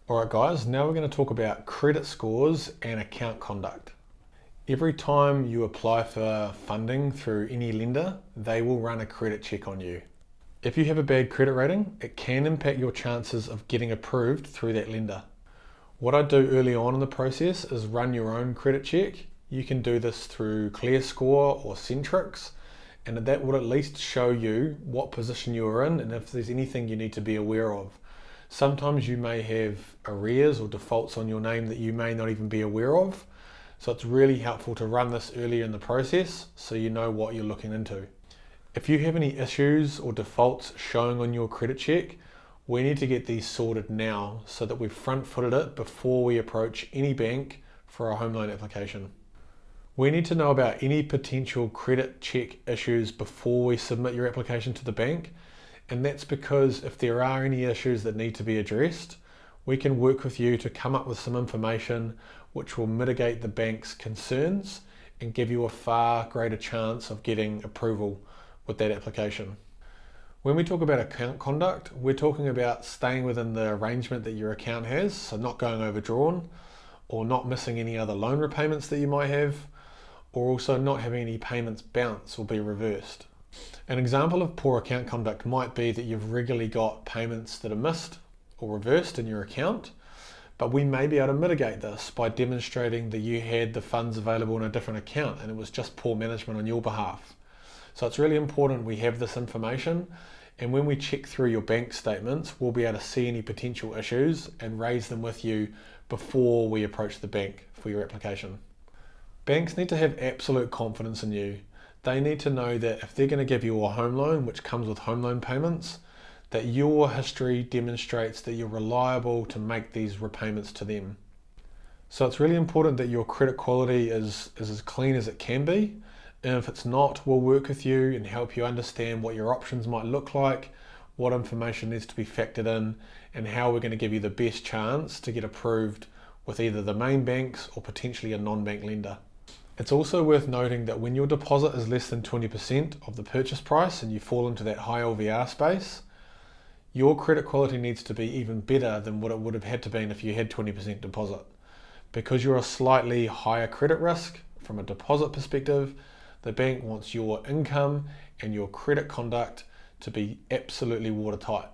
Alright guys, now we're going to talk about credit scores and account conduct. Every time you apply for funding through any lender, they will run a credit check on you. If you have a bad credit rating, it can impact your chances of getting approved through that lender. What I do early on in the process is run your own credit check. You can do this through ClearScore or Centrix, and that will at least show you what position you are in and if there's anything you need to be aware of. Sometimes you may have arrears or defaults on your name that you may not even be aware of. So it's really helpful to run this earlier in the process so you know what you're looking into. If you have any issues or defaults showing on your credit check, we need to get these sorted now so that we've front-footed it before we approach any bank for a home loan application. We need to know about any potential credit check issues before we submit your application to the bank. And that's because if there are any issues that need to be addressed, we can work with you to come up with some information which will mitigate the bank's concerns and give you a far greater chance of getting approval with that application. When we talk about account conduct, we're talking about staying within the arrangement that your account has, so not going overdrawn or not missing any other loan repayments that you might have, or also not having any payments bounce or be reversed. An example of poor account conduct might be that you've regularly got payments that are missed or reversed in your account, but we may be able to mitigate this by demonstrating that you had the funds available in a different account and it was just poor management on your behalf. So it's really important we have this information, and when we check through your bank statements, we'll be able to see any potential issues and raise them with you before we approach the bank for your application. Banks need to have absolute confidence in you. They need to know that if they're going to give you a home loan, which comes with home loan payments, that your history demonstrates that you're reliable to make these repayments to them. So it's really important that your credit quality is as clean as it can be. And if it's not, we'll work with you and help you understand what your options might look like, what information needs to be factored in, and how we're going to give you the best chance to get approved with either the main banks or potentially a non-bank lender. It's also worth noting that when your deposit is less than 20% of the purchase price and you fall into that high LVR space, your credit quality needs to be even better than what it would have had to be if you had 20% deposit. Because you're a slightly higher credit risk from a deposit perspective, the bank wants your income and your credit conduct to be absolutely watertight.